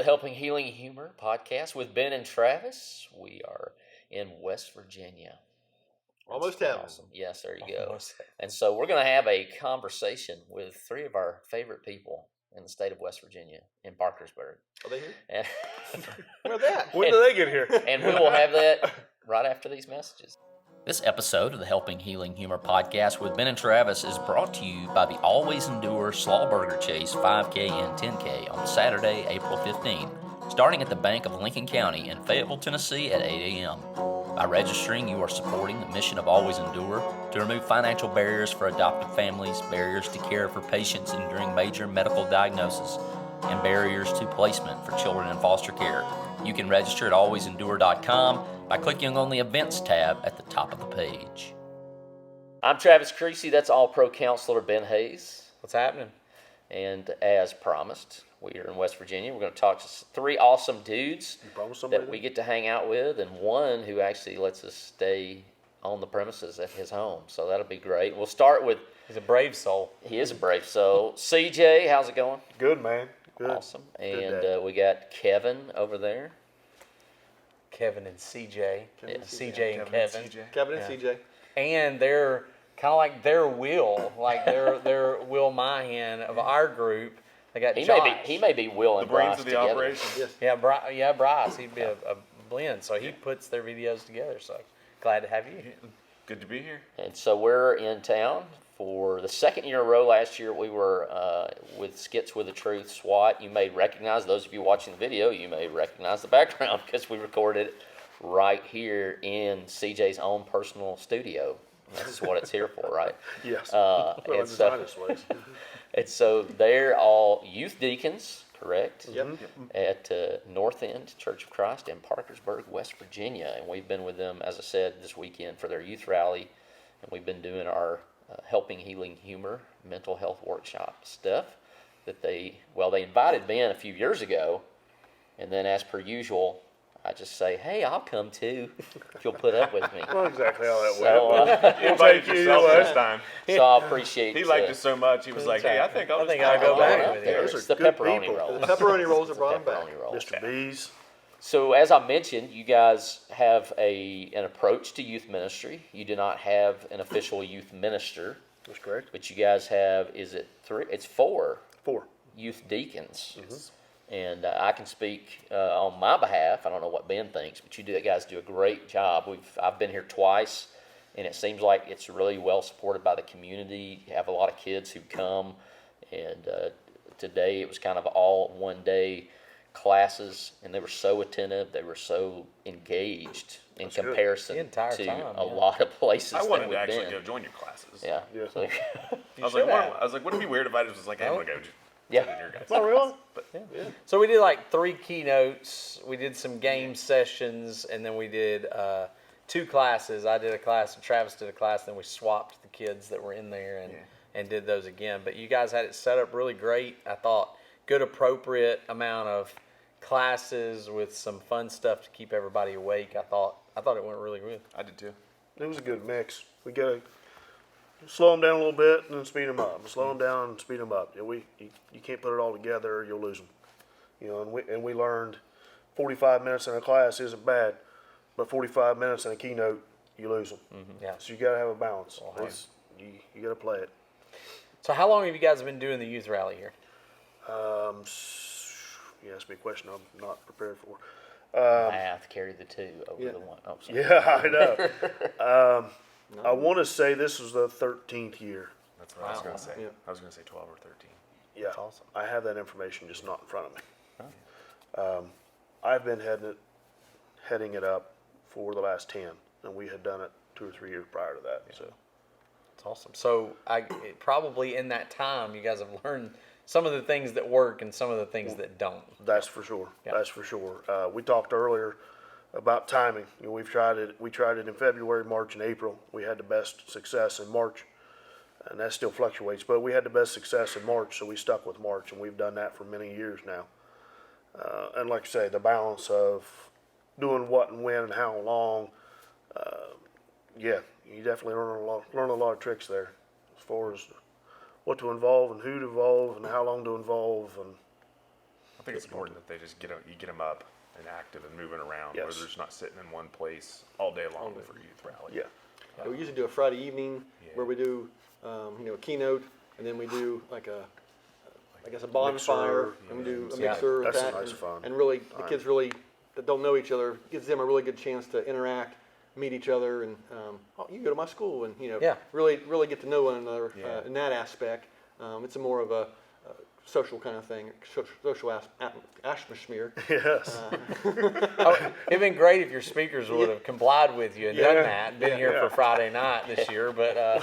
Helping Healing Humor podcast with Ben and Travis. We are in West Virginia. Almost heaven. Awesome. Yes, there you go. And so we're going to have a conversation with three of our favorite people in the state of West Virginia, in Parkersburg. Are they here? And Where's that? When do they get here? And we will have that right after these messages. This episode of the Helping Healing Humor podcast with Ben and Travis is brought to you by the Always Endure Slawburger Chase 5K and 10K on Saturday, April 15, starting at the Bank of Lincoln County in Fayetteville, Tennessee at 8 a.m. By registering, you are supporting the mission of Always Endure to remove financial barriers for adoptive families, barriers to care for patients enduring major medical diagnosis, and barriers to placement for children in foster care. You can register at alwaysendure.com by clicking on the Events tab at the top of the page. I'm Travis Creasy. That's All-Pro Counselor Ben Hayes. What's happening? And as promised, we are in West Virginia. We're going to talk to three awesome dudes that we get to hang out with, and one who actually lets us stay on the premises at his home. So that'll be great. We'll start with... He's a brave soul. He is a brave soul. CJ, how's it going? Good, man. Good. Awesome. And we got Kevin over there. Kevin and CJ. CJ and Kevin. Kevin and CJ. And they're kind of like their Will, like their Will Mahan of our group. They got Josh. He may be Will and the brains Bryce of the together. operation. Yes. Yeah, Bryce. He'd be a blend. So he puts their videos together. So glad to have you. Good to be here. And so we're in town for the second year in a row. Last year we were with Skits with the Truth, SWAT. You may recognize, those of you watching the video, you may recognize the background because we recorded it right here in CJ's own personal studio. That's what it's here for, right? Yes. And so they're all youth deacons, correct? Yep. At North End Church of Christ in Parkersburg, West Virginia. And we've been with them, as I said, this weekend for their youth rally. And we've been doing our Helping Healing Humor mental health workshop stuff that they invited Ben a few years ago. And then as per usual, I just say, hey, I'll come too, if you'll put up with me. Not exactly how that So, went. You invited yourself this time. So I appreciate He liked it so much, he was like, hey, I think I'll go back with you. It's Those the are good pepperoni people. rolls. The pepperoni rolls that brought them back. Pepperoni rolls. Mr. B's. So as I mentioned, you guys have an approach to youth ministry. You do not have an official youth minister. That's correct. But you guys have, is it three? It's four youth deacons. Mm-hmm. And I can speak on my behalf. I don't know what Ben thinks, but you guys do a great job. I've been here twice, and it seems like it's really well supported by the community. You have a lot of kids who come, and today it was kind of all one-day classes, and they were so attentive. They were so engaged in comparison to a lot of places I wanted to we've actually been. go join your classes. Yeah. Yeah. So, I was like, wouldn't it be weird if I just was like, hey, I'm going to go Yeah. to your guys. Not really? So we did like 3 keynotes. We did some game sessions, and then we did 2 classes. I did a class, and Travis did a class. Then we swapped the kids that were in there and did those again. But you guys had it set up really great. I thought good, appropriate amount of classes with some fun stuff to keep everybody awake. I thought it went really good. I did too. It was a good mix. We got to slow them down a little bit and then speed them up. Slow them down and speed them up. You can't put it all together or you'll lose them. You know, and we learned 45 minutes in a class isn't bad, but 45 minutes in a keynote, you lose them. Mm-hmm. Yeah. So you got to have a balance. You got to play it. So how long have you guys been doing the youth rally here? Yeah, that's a big question I'm not prepared for. math carried the 2 over the 1. Oh, sorry. Yeah, I know. I want to say this was the 13th year. That's what I was going to say. Yeah. I was going to say 12 or 13. Yeah, That's awesome. I have that information, just not in front of me. I've been heading it up for the last 10, and we had done it 2 or 3 years prior to that. So That's awesome. So probably in that time, you guys have learned some of the things that work and some of the things that don't. that's for sure. Yeah. That's for sure. We talked earlier about timing. You know, we tried it in February, March, and April. We had the best success in March, and that still fluctuates. But we had the best success in March, so we stuck with March, and we've done that for many years now. And like I say, the balance of doing what and when and how long. Yeah, you definitely learn a lot of tricks there, as far as what to involve and who to involve and how long to involve and think it's important that they just you get them up and active and moving around, Yes. where they're just not sitting in one place all day long for youth rally. Yeah. Yeah, we usually do a Friday evening where we do, a keynote, and then we do like a bonfire, and we do a mixer with That's that. nice fun. And really, the kids really that don't know each other, gives them a really good chance to interact, meet each other, and you go to my school, and really get to know one another in that aspect. It's a more of a social kind of thing, social atmosphere. Yes. It'd been great if your speakers would have complied with you and done that. Been here for Friday night this year, but I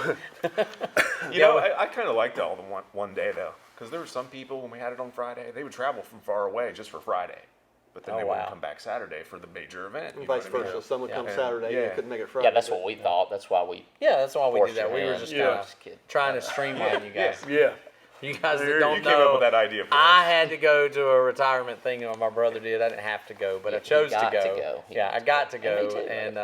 kind of liked all the one day though, because there were some people when we had it on Friday, they would travel from far away just for Friday, but then they wouldn't come back Saturday for the major event. And vice versa. Some would come Saturday and they couldn't make it Friday. Yeah, that's what we thought. That's why we. that's why we forced did that. your We were hand. just Yeah. kind of trying to streamline you guys. Yeah. You guys that You don't came up know, with that idea for I us. had to go to a retirement thing that my brother did. I didn't have to go, but I chose to got go. to go. Yeah, I got to go, me too. and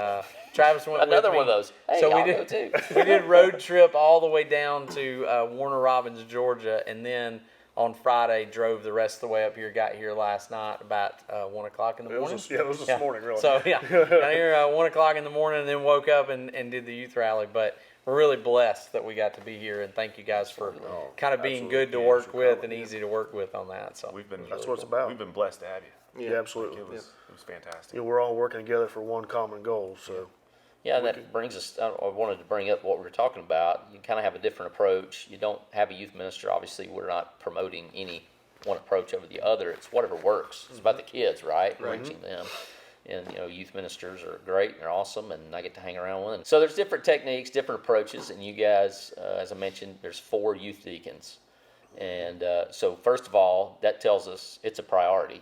Travis went Another with me. one of those. Hey, So I'll we go did. too. We did road trip all the way down to Warner Robins, Georgia, and then on Friday drove the rest of the way up here. Got here last night about 1 o'clock in the morning. It was this morning, really. So got here 1 o'clock in the morning, and then woke up and did the youth rally. But we're really blessed that we got to be here, and thank you guys for kind of being good to work with and easy to work with on that. So That's what it's about. We've been blessed to have you. Yeah, absolutely. It was fantastic. We're all working together for one common goal. So Yeah, and that brings us. I wanted to bring up what we were talking about. You kind of have a different approach. You don't have a youth minister. Obviously, we're not promoting any one approach over the other. It's whatever works. It's about the kids, right? Reaching them. And youth ministers are great and they're awesome, and I get to hang around with them. So there's different techniques, different approaches, and you guys, as I mentioned, there's 4 youth deacons, and so first of all, that tells us it's a priority.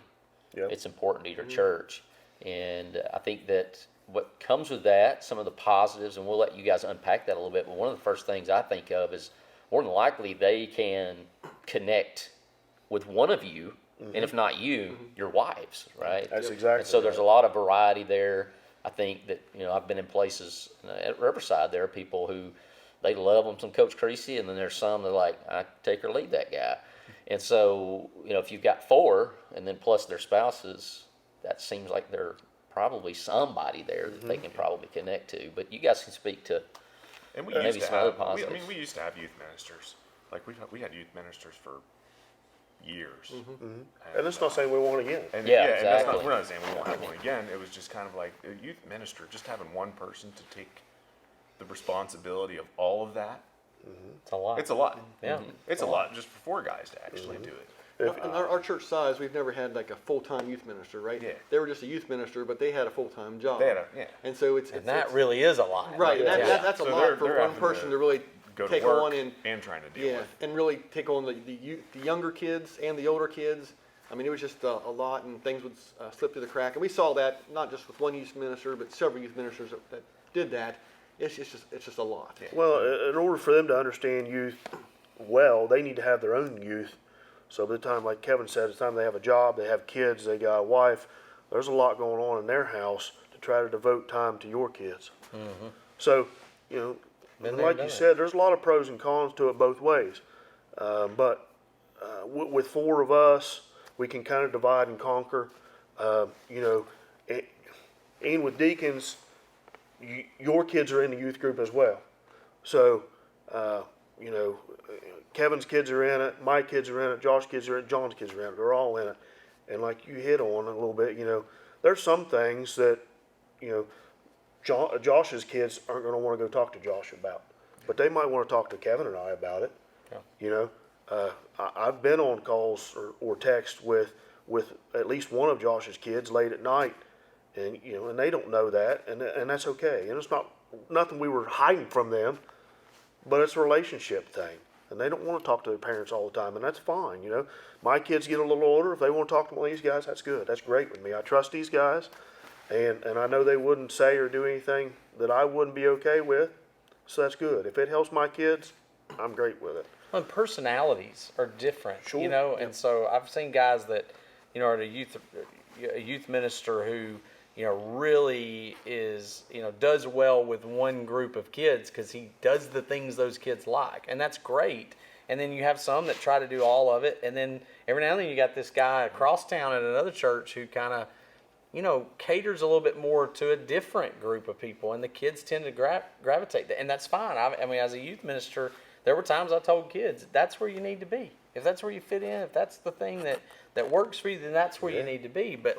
Yep. It's important to your church, and I think that what comes with that, some of the positives, and we'll let you guys unpack that a little bit. But one of the first things I think of is more than likely they can connect with one of you. And if not you, your wives, right? That's exactly And so there's right. a lot of variety there. I think that, I've been in places at Riverside, there are people who, they love them some Coach Creasy, and then there's some that are like, I take or leave that guy. And so, if you've got 4, and then plus their spouses, that seems like there's probably somebody there that they can probably connect to. But you guys can speak to And we maybe used to some other have. positives. We used to have youth ministers. Like we had youth ministers for years. and it's not saying we want again. And Yeah, and that's exactly. not, we're not saying we won't have one again. It was just kind of like a youth minister, just having one person to take the responsibility of all of that. it's a lot. It's a lot. Yeah. It's a lot just for 4 guys to actually do it. In our church size, we've never had like a full-time youth minister, right? Yeah. They were just a youth minister, but they had a full-time job. They had And so it's that really is a lot. right. Yeah. That's a So lot they're for one having person to to really Go to take work on and trying to deal with. and really take on the younger kids and the older kids. I mean, it was just a lot, and things would slip through the crack. And we saw that not just with one youth minister, but several youth ministers that did that. It's just a lot. Yeah. Well, in order for them to understand youth well, they need to have their own youth. So by the time, like Kevin said, by the time they have a job, they have kids, they got a wife, there's a lot going on in their house to try to devote time to your kids. So, Been and there, like done you it. said, there's a lot of pros and cons to it both ways. But with 4 of us, we can kind of divide and conquer. And with deacons, your kids are in the youth group as well. So, Kevin's kids are in it, my kids are in it, Josh's kids are in it, John's kids are in it. They're all in it. And like you hit on a little bit, there's some things that, Josh's kids aren't going to want to go talk to Josh about, but they might want to talk to Kevin and I about it. I've been on calls or text with at least one of Josh's kids late at night, and and they don't know that, and that's okay. And it's nothing we were hiding from them, but it's a relationship thing, and they don't want to talk to their parents all the time, and that's fine. My kids get a little older. If they want to talk to one of these guys, that's good. That's great with me. I trust these guys, and I know they wouldn't say or do anything that I wouldn't be okay with, so that's good. If it helps my kids, I'm great with it. Well, personalities are different, Sure. and so I've seen guys that, are a youth minister who, really is, does well with one group of kids because he does the things those kids like, and that's great. And then you have some that try to do all of it. And then every now and then you got this guy across town at another church who kind of, caters a little bit more to a different group of people. And the kids tend to gravitate. And that's fine. I mean, as a youth minister, there were times I told kids, that's where you need to be. If that's where you fit in, if that's the thing that works for you, then that's where you need to be. But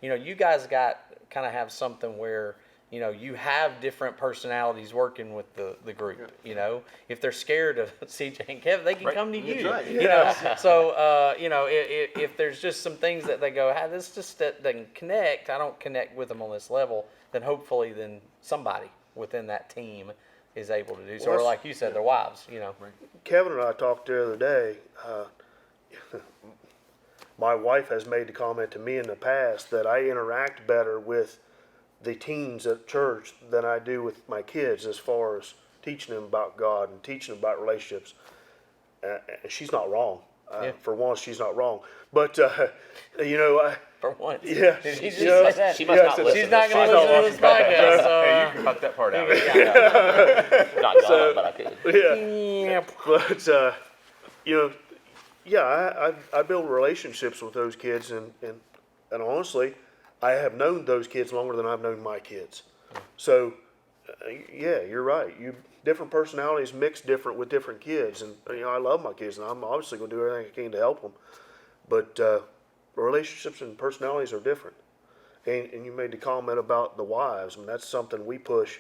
you guys kind of have something where, you have different personalities working with the group. If they're scared of CJ and Kevin, they can come to you. That's right. So if there's just some things that they go, this just doesn't connect. I don't connect with them on this level. Then hopefully, somebody within that team is able to do so. Or like you said, their wives. Kevin and I talked the other day. My wife has made the comment to me in the past that I interact better with the teens at church than I do with my kids as far as teaching them about God and teaching them about relationships. She's not wrong. For once, she's not wrong. But, for once. Yeah. Did she just say that? She must not listen. She's not going to listen to this podcast. Hey, you can cut that part out. Not gonna, but I could. Yeah. But, I build relationships with those kids, and honestly, I have known those kids longer than I've known my kids. So, you're right. Different personalities mix different with different kids, and I love my kids, and I'm obviously going to do everything I can to help them. But relationships and personalities are different. And you made the comment about the wives. I mean, that's something we push.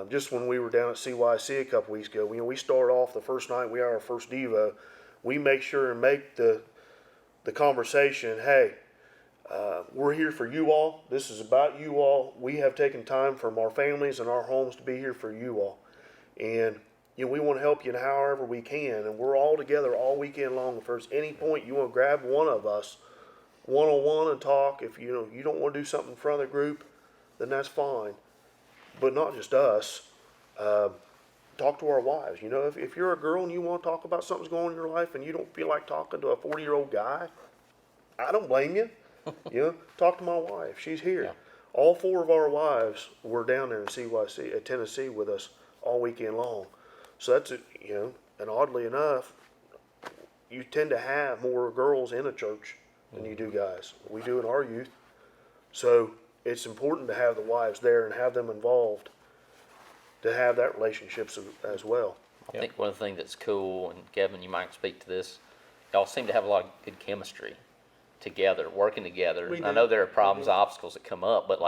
Just when we were down at CYC a couple weeks ago, we start off the first night we are our first Devo. We make sure and make the conversation, hey, we're here for you all. This is about you all. We have taken time from our families and our homes to be here for you all. And we want to help you in however we can. And we're all together all weekend long. If there's any point you want to grab one of us one-on-one and talk, if you don't want to do something in front of the group, then that's fine. But not just us. Talk to our wives. If you're a girl and you want to talk about something's going on in your life and you don't feel like talking to a 40-year-old guy, I don't blame you. Talk to my wife. She's here. Yeah. All 4 of our wives were down there in CYC at Tennessee with us all weekend long. So that's and oddly enough, you tend to have more girls in a church than you do guys. We do in our youth. So it's important to have the wives there and have them involved to have that relationship as well. I think one of the things that's cool, and Kevin, you might speak to this, y'all seem to have a lot of good chemistry together, working together. I know there are problems, obstacles that come up, but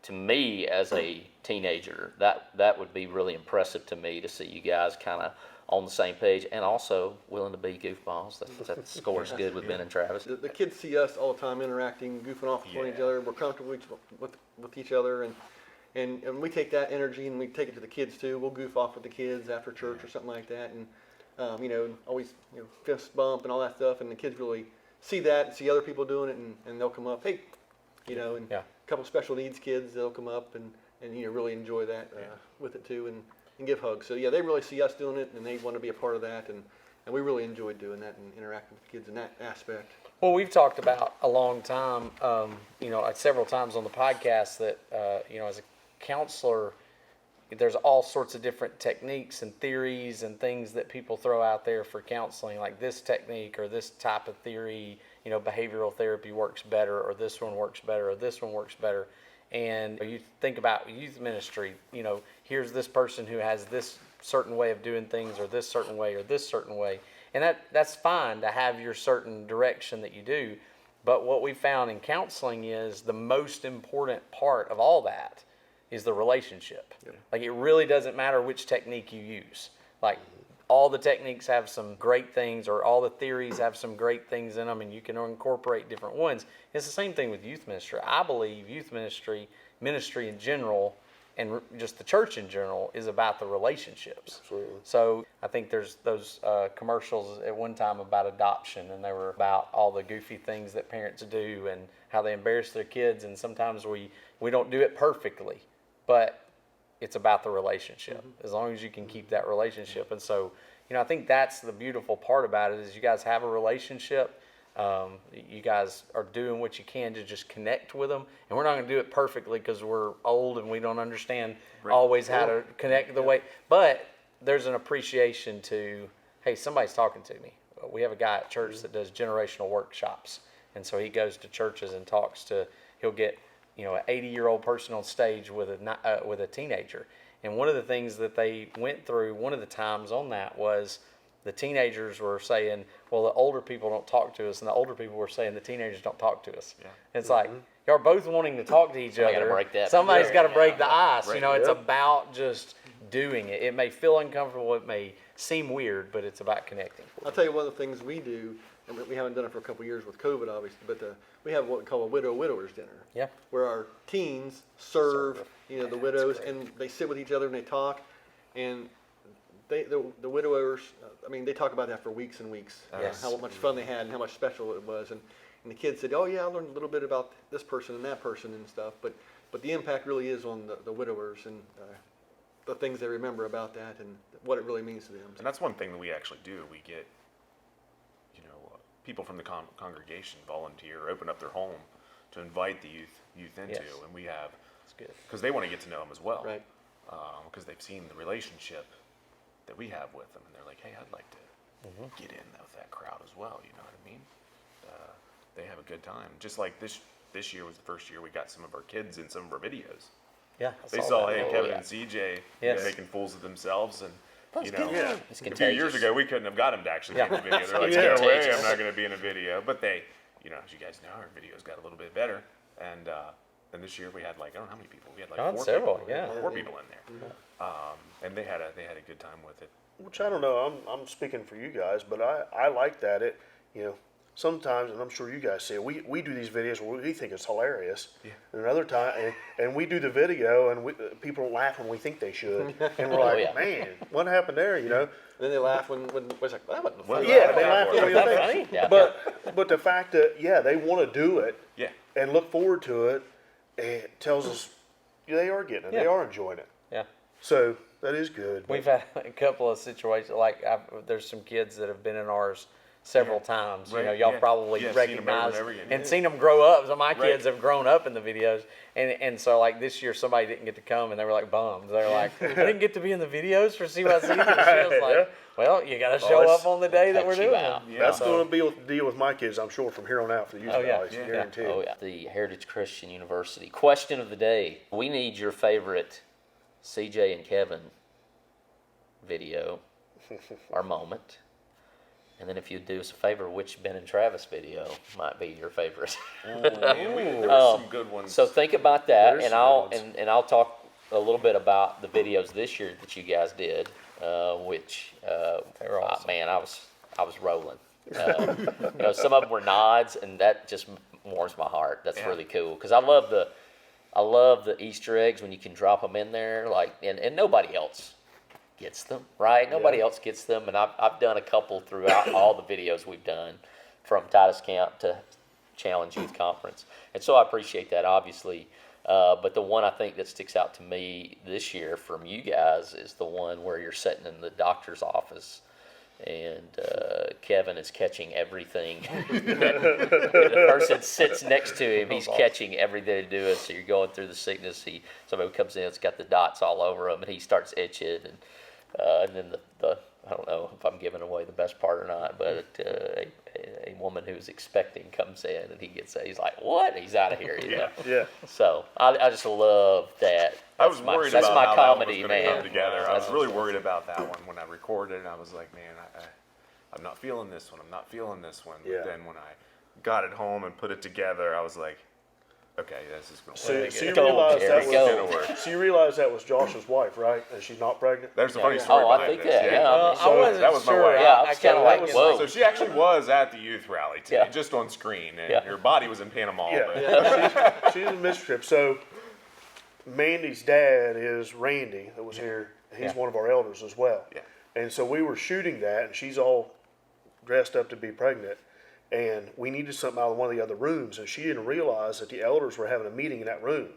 to me as a teenager, that would be really impressive to me to see you guys kind of on the same page and also willing to be goofballs. That scores good with Ben and Travis. The kids see us all the time interacting, goofing off with each other. We're comfortable with each other, and we take that energy and we take it to the kids too. We'll goof off with the kids after church or something like that, and always fist bump and all that stuff, and the kids really see that and see other people doing it, and they'll come up, hey, and a couple special needs kids, they'll come up and really enjoy that with it too, and give hugs. So they really see us doing it, and they want to be a part of that, and we really enjoy doing that and interacting with the kids in that aspect. Well, we've talked about a long time, several times on the podcast that, as a counselor, there's all sorts of different techniques and theories and things that people throw out there for counseling, like this technique or this type of theory, behavioral therapy works better, or this one works better, or this one works better. And you think about youth ministry, here's this person who has this certain way of doing things, or this certain way, or this certain way. And that's fine to have your certain direction that you do. But what we found in counseling is the most important part of all that is the relationship. Yeah. It really doesn't matter which technique you use. All the techniques have some great things, or all the theories have some great things in them, and you can incorporate different ones. It's the same thing with youth ministry. I believe youth ministry in general, and just the church in general, is about the relationships. Absolutely. So I think there's those commercials at one time about adoption, and they were about all the goofy things that parents do and how they embarrass their kids, and sometimes we don't do it perfectly, but it's about the relationship, as long as you can keep that relationship. And so, I think that's the beautiful part about it, is you guys have a relationship. You guys are doing what you can to just connect with them. And we're not going to do it perfectly because we're old and we don't understand always how to connect the way. But there's an appreciation to, hey, somebody's talking to me. We have a guy at church that does generational workshops. And so he goes to churches and he'll get, an 80-year-old person on stage with a teenager. And one of the things that they went through, one of the times on that was the teenagers were saying, well, the older people don't talk to us. And the older people were saying the teenagers don't talk to us. Yeah. And it's like, y'all are both wanting to talk to each other. Somebody's got to break the ice. Right. It's about just doing it. It may feel uncomfortable. It may seem weird, but it's about connecting. I'll tell you one of the things we do, and we haven't done it for a couple of years with COVID, obviously, but we have what we call a widower's dinner. Yeah. Where our teens serve the widows, and they sit with each other and they talk, and the widowers, they talk about that for weeks and weeks. How much fun they had and how much special it was, and the kids said, oh yeah, I learned a little bit about this person and that person and stuff, but the impact really is on the widowers and the things they remember about that and what it really means to them. And that's one thing that we actually do. We get people from the congregation volunteer, open up their home to invite the youth into, and we have, because they want to get to know them as well, right? Because they've seen the relationship that we have with them, and they're like, hey, I'd like to get in with that crowd as well. You know what I mean? They have a good time. Just like this year was the first year we got some of our kids in some of our videos. Yeah, they saw Kevin and CJ making fools of themselves, and a few years ago we couldn't have got them to actually be in the video. They're like, no way, I'm not going to be in a video. But they, as you guys know, our videos got a little bit better, and this year we had I don't know how many people. We had four people in there, and they had a good time with it. Which I don't know. I'm speaking for you guys, but I like that sometimes, and I'm sure you guys see it, we do these videos where we think it's hilarious. Yeah. And another time, and we do the video, and people laugh when we think they should. And we're like, man, what happened there, And then they laugh when it's like, that wasn't funny. Yeah, they laugh when you think. Yeah. But the fact that, they want to do it and look forward to it, it tells us they are getting it. Yeah. They are enjoying it. Yeah. So that is good. We've had a couple of situations, there's some kids that have been in ours several times. Right. Y'all probably recognize and seen them grow up. So my kids have grown up in the videos, and so this year somebody didn't get to come, and they were bummed. They're like, I didn't get to be in the videos for CYC. And she was like, well, you got to show up on the day that we're doing it. Yeah. That's going to be the deal with my kids, I'm sure, from here on out for the youth rallies. Guaranteed. Oh yeah. The Heritage Christian University question of the day: we need your favorite CJ and Kevin video or moment. And then if you'd do us a favor, which Ben and Travis video might be your favorite? There were some good ones. So think about that, and I'll talk a little bit about the videos this year that you guys did, which they were awesome. Man, I was rolling. Some of them were nods, and that just warms my heart. That's really cool because I love the Easter eggs when you can drop them in there, and nobody else gets them, right? Nobody else gets them, and I've done a couple throughout all the videos we've done, from Titus Camp to Challenge Youth Conference, and so I appreciate that, obviously. But the one I think that sticks out to me this year from you guys is the one where you're sitting in the doctor's office, and Kevin is catching everything. The person sits next to him, he's catching everything to do it. So you're going through the sickness. Somebody comes in, it's got the dots all over him, and he starts itching, and then the I don't know if I'm giving away the best part or not, but a woman who's expecting comes in, and he's like, what? He's out of here. Yeah. So I just love that. I was worried about how comedy, that was going to come together. I was really worried about that one when I recorded, and I was like, man, I'm not feeling this one. I'm not feeling this one. But then when I got it home and put it together, I was like, okay, this is going to work. So you realize that was Josh's wife, right? And she's not pregnant? There's a funny story behind this. That was my wife. Yeah, I was kind of like, whoa. So she actually was at the youth rally today, just on screen, and her body was in Panama. Yeah. She's in Mississippi. So Mandy's dad is Randy, that was here. He's one of our elders as well. Yeah. And so we were shooting that, and she's all dressed up to be pregnant. And we needed something out of one of the other rooms, and she didn't realize that the elders were having a meeting in that room.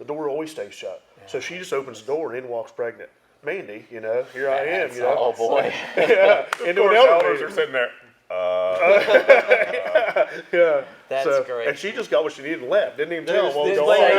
The door always stays shut. Yeah. So she just opens the door, and in walks pregnant Mandy, here I am, Oh, boy. And the elders are sitting there. Yeah. That's great. And she just got what she needed and left. Didn't even tell him what was Didn't going on.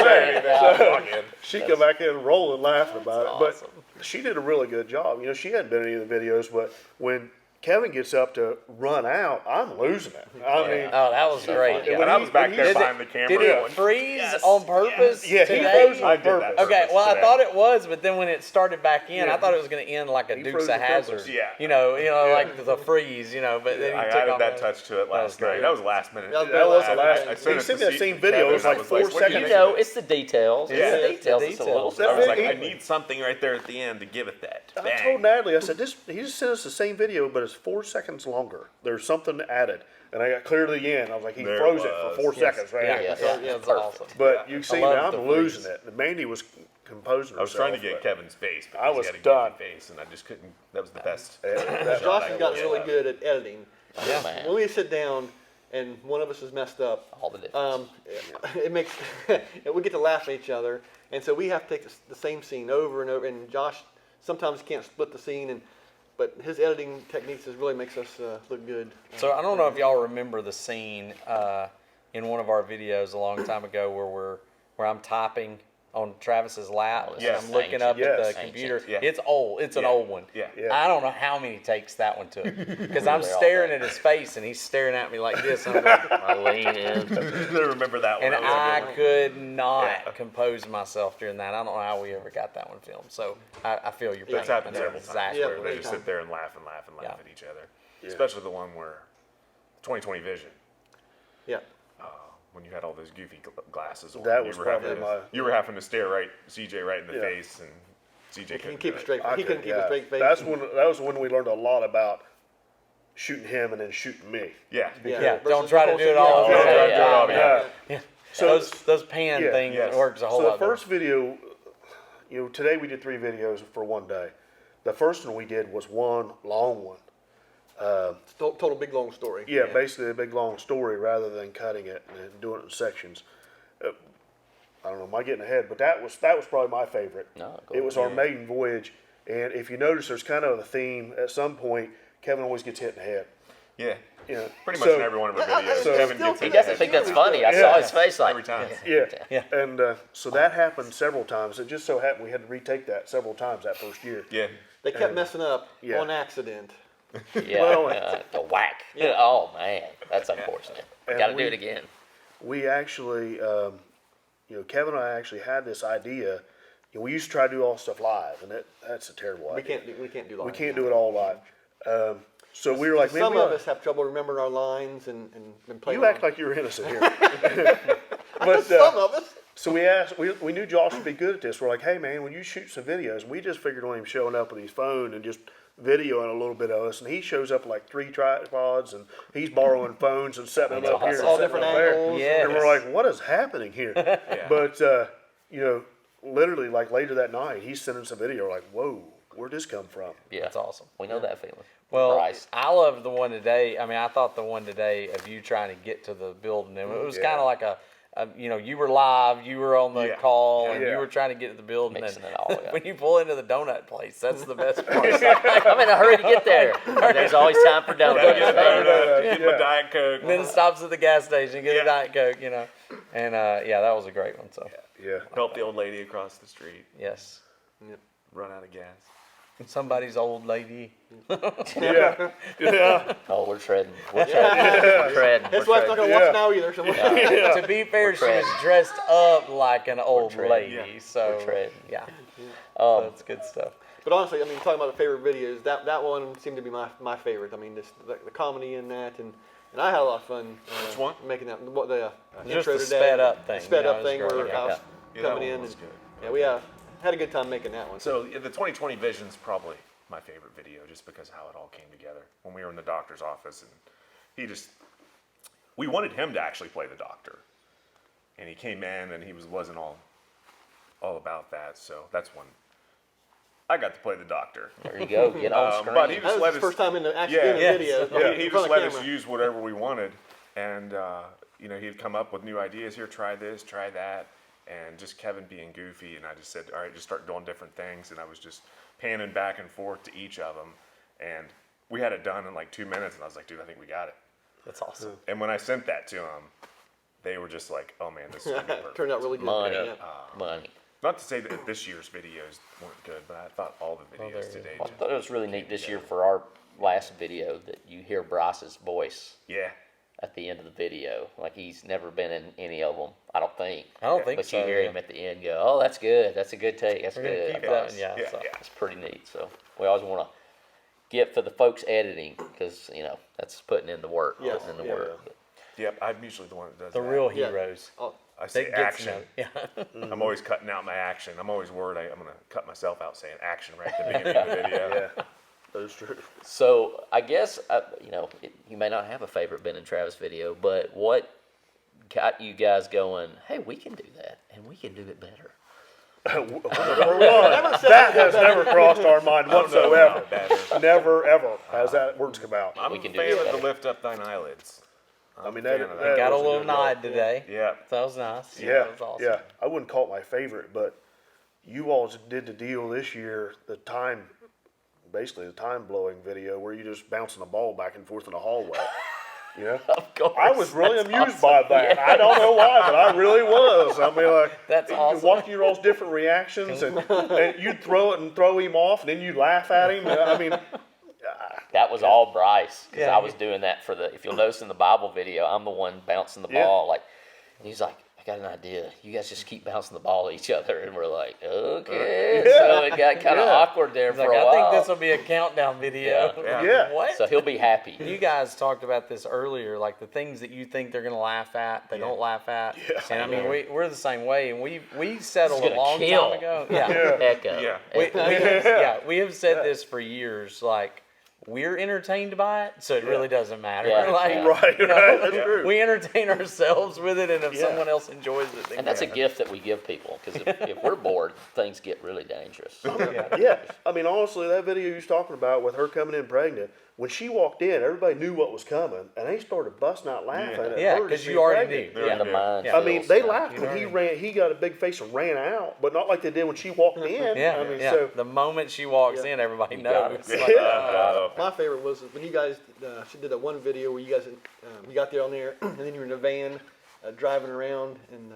say anything. She come back in rolling, laughing about it. awesome. But she did a really good job. You know, she hadn't been in any of the videos, but when Kevin gets up to run out, I'm losing it. I mean, Oh, that was great. Yeah. And I was back there Did behind the camera. Did it going, freeze "Yes, on purpose? Yeah, he today? froze on I did that purpose. Okay, purpose well, I today. thought it was, but then when it started back in, Yeah. I thought it was going to end like a He Dukes froze of on purpose. Hazzard. Yeah. You know, like the freeze. You know, but then he I took added off that touch to it last night. That was last minute. That was the last- I he sent it sent to me that same video. Kevin, It was and I like was 4 what do you seconds. You think know, of it? it's the details. Yeah. It's the It's the details. It's a little details. I was like, He- I need something right there at the end to give it that. I Bang. told Natalie, I said, he just sent us the same video, but it's 4 seconds longer. There's something added. And I got clear to the end. I was like, he There froze it it for was. 4 seconds right Yeah, here. yeah, it's awesome. But you see, love now the I'm freeze. losing it. And Mandy was composing herself. I was trying to get but- Kevin's face, but I was he had a done. goofy face, and I just couldn't. That was the best. Josh has gotten really good at editing. Yeah, man. When we sit down and one of us is messed up, All the difference. it makes we get to laugh at each other, and so we have to take the same scene over and over. And Josh sometimes can't split the scene, but his editing techniques just really makes us look good. So I don't know if y'all remember the scene in one of our videos a long time ago where I'm typing on Travis's lap and Yes. I'm looking up at Yes. the computer. Yeah. It's old. It's an Yeah. old one. Yeah. Yeah. I don't know how many takes that one took because I'm They're all staring bad. at his face and he's staring at me like this. And I'm like, I lean in. I remember that one. and That was a I good one. could not Yeah. compose myself during that. I don't know how we ever got that one filmed. So I feel your pain. It's happened I know several times exactly Yeah, where what they it just is. sit there and laugh and laugh and laugh Yeah. at each other. Yeah. Especially the one where 2020 vision. Yeah. When you had all those goofy glasses on. That you was were probably having to, my- You were having to stare CJ right in the Yeah. face, and CJ He couldn't can keep do a it. straight. He couldn't keep a Yeah. straight face. That was when we learned a lot about shooting him and then shooting me. Yeah. Yeah, versus don't try to the do it whole all scene. over Don't try to do it all, yeah. Yeah. So So those pan yeah, thing yes. works a whole So the lot better. first video, you know, today we did 3 videos for one day. The first one we did was one long one. Total big long story. Yeah, basically a big long story rather than cutting it and doing it in sections. I don't know, am I getting ahead? But that was probably my favorite. No, go it was our maiden voyage, and if you notice, there's kind of a theme. At some point, Kevin always gets hit in the head. Yeah. You know, Pretty much so- in every one of our videos. so- Kevin still gets He in doesn't the think head. that's funny. I Yeah. saw his face like Every time. Yeah, Yeah. and so that happened several times. It just so happened we had to retake that several times that first year. Yeah. They kept messing up Yeah. on accident. Yeah, Well, the whack. Oh man, that's unfortunate. And Got to do we- it again. We actually, you know, Kevin and I actually had this idea. You know, we used to try to do all stuff live, and that's a terrible We idea. can't do live. We can't do it all live. So we were like, maybe Some of us have trouble remembering our lines and playing. you act like you're innocent here. but some of us. So we asked, we knew Josh would be good at this. We're like, hey man, when you shoot some videos, we just figured on him showing up with his phone and just videoing a little bit of us. And he shows up with like 3 tripods and he's borrowing phones and setting them up here. and All setting different them up there. angles. Yes. And we're like, what is happening here? But, you know, literally like later that night, he's sending us a video. We're like, whoa, where'd this come from? Yeah, That's awesome. We know that feeling. Well, Bryce. I love the one today. I mean, I thought the one today of you trying to get to the building, and it was Yeah. kind of like you know, you were live, you were on the Yeah. call, and Yeah. you were trying to get to the building. Mixing and it all, yeah. when you pull into the donut place, that's the best part. I'm in a hurry to get there. There's always time for donuts. Gotta get man. Get him a Yeah. Diet Coke. And then stops at the gas station, get Yeah. a Diet Coke, you know. And yeah, that was a great one. So Yeah. Help the old lady across the street yes, run out of gas. somebody's old lady. Yeah. Yeah. Oh, we're treading. We're treading. We're treading. His We're wife's not treading. gonna watch Yeah. now either. So To be fair, she was dressed up like an old treading. lady. Yeah. So We're treading. yeah, Um, that's good stuff. But honestly, I mean, talking about the favorite videos, that one seemed to be my favorite. I mean, the comedy in that, and I had a lot of fun. Which one? Making that what the Just intro the today. sped up thing. The sped you know, up it was thing great. where Yeah, I was Yeah, that coming one in. was And, good. yeah, we had a good time making that one. So the 2020 Vision's probably my favorite video, just because how it all came together when we were in the doctor's office, and we wanted him to actually play the doctor, and he came in and he wasn't all about that. So that's when I got to play the doctor. there you go. Get on screen. But he that just was let his us. first time in the actually Yeah. in the Yes. video. Yeah. He in front just of let camera. us use whatever we wanted, and you know, he'd come up with new ideas. Here, try this, try that, and just Kevin being goofy. And I just said, all right, just start doing different things. And I was just panning back and forth to each of them, and we had it done in like 2 minutes. And I was like, dude, I think we got it. That's awesome. And when I sent that to them, they were just like, "Oh man, this is gonna be perfect." Turned out really good. Money. Yeah. Money. Not to say that this year's videos weren't good, but I thought all the videos today. I thought it was really neat this year for our last video that you hear Bryce's voice Yeah. at the end of the video. Like he's never been in any of them, I don't think. But you hear him at the end go, "Oh, that's good. That's a good take. That's We're gonna good." keep that. Yeah. Yeah, So. yeah. It's pretty neat. So we always want to get for the folks editing because that's putting in the work. Yes, Putting in the yeah, work. yeah. Yep, I'm usually the one that does The that. real Yeah. heroes. Oh, I say They get to action. know. Yeah. I'm always cutting out my action. I'm always worried I'm going to cut myself out saying action right at the beginning of the video. Yeah, that is true. So I guess you may not have a favorite Ben and Travis video, but what got you guys going? Hey, we can do that, and we can do it better. Number one, that has never crossed our mind whatsoever. Never, ever has that words come out. I'm We a can do fan it of the better. lift up thine eyelids. I mean, I'm a that, fan of that Got a was little good nod one. today. Yeah. That was nice. Yeah, That was awesome. yeah. I wouldn't call it my favorite, but you all did the deal this year, basically the time blowing video where you just bouncing a ball back and forth in a hallway. You know? Of course. I was really That's amused awesome. by that. I don't know why, but I really was. I mean, like, That's awesome. watching your all's different reactions, and you'd throw it and throw him off, and then you'd laugh at him. I mean, That was all Bryce because Yeah, I was doing that for the. If you'll notice in the Bible video, I'm the one bouncing the ball. Like, and he's like, "I got an idea. You guys just keep bouncing the ball at each other," and we're like, "Okay." So it got kind of awkward there He's for like, a I while. think this will be a countdown video. Yeah. What? So he'll be happy. You guys talked about this earlier, like the things that you think they're going to laugh at, they don't laugh at. Yeah. And I mean, we're the same way, and we settled It's a gonna long kill. time ago. Echo. Yeah. We have said this for years, like, we're entertained by it, so it really doesn't matter. Yeah. Like, Yeah. right, you know, right. That's true. we entertain ourselves with it, and if Yeah. someone else enjoys it, then And that's a great. gift that we give people because if we're bored, things get really dangerous. Yeah, I mean, honestly, that video you was talking about with her coming in pregnant, when she walked in, everybody knew what was coming, and they started busting out laughing at Yeah, her. because just you being already pregnant. knew. Yeah, the mind. I mean, feels, they laughed You when know he what I ran. He got a big face and ran out, but not like they did when she walked in. Yeah, I mean, yeah. so The moment she walks in, everybody got knows. it. Like, My favorite was when you guys, she did that one video where you guys, you got there on there, and then you were in a van driving around and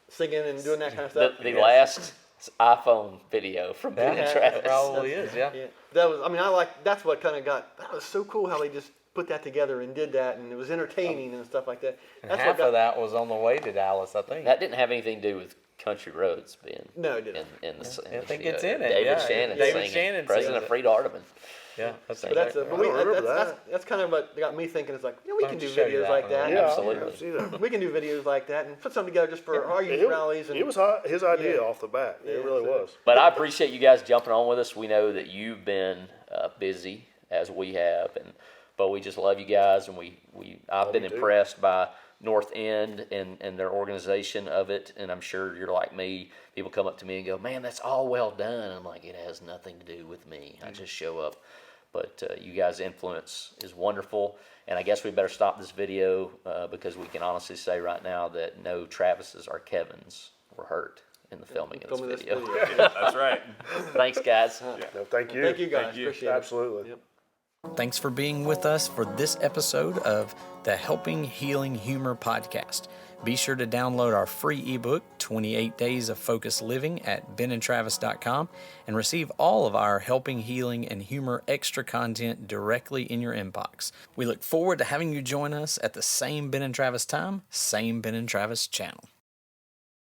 singing and doing that kind of stuff. the last iPhone video from Ben and That Travis. probably is, yeah. Yeah, that was. I mean, that's what kind of that was so cool how they just put that together and did that, and it was entertaining and stuff like that. And That's half what of that was on the way to Dallas, I think. That didn't have anything to do with country roads being No, it didn't. in the I think video. it's in it, David yeah. Shannon David singing. Shannon President sings of Freed Arteman. Yeah, that's But But that's I don't remember that's kind of what got me thinking. It's like, we Why can don't do you show you videos that like one? that. yeah, Absolutely. I've seen that. We can do videos like that and put something together just for our youth rallies. And It was his idea off the bat. It really so- was. But I appreciate you guys jumping on with us. We know that you've been busy as we have, but we just love you guys, and I've been me too. impressed by North End and their organization of it, and I'm sure you're like me. People come up to me and go, "Man, that's all well done." I'm like, it has nothing to do with me. I just show up. But you guys' influence is wonderful, and I guess we better stop this video because we can honestly say right now that no Travises or Kevins were hurt in the filming of this video. Yeah, that's right. Thanks, guys. No, thank you. Thank you guys. Thank you. Appreciate it. Absolutely. Yep. Thanks for being with us for this episode of the Helping Healing Humor podcast. Be sure to download our free ebook, 28 Days of Focused Living, at benandtravis.com and receive all of our Helping Healing and Humor extra content directly in your inbox. We look forward to having you join us at the same Ben and Travis time, same Ben and Travis channel.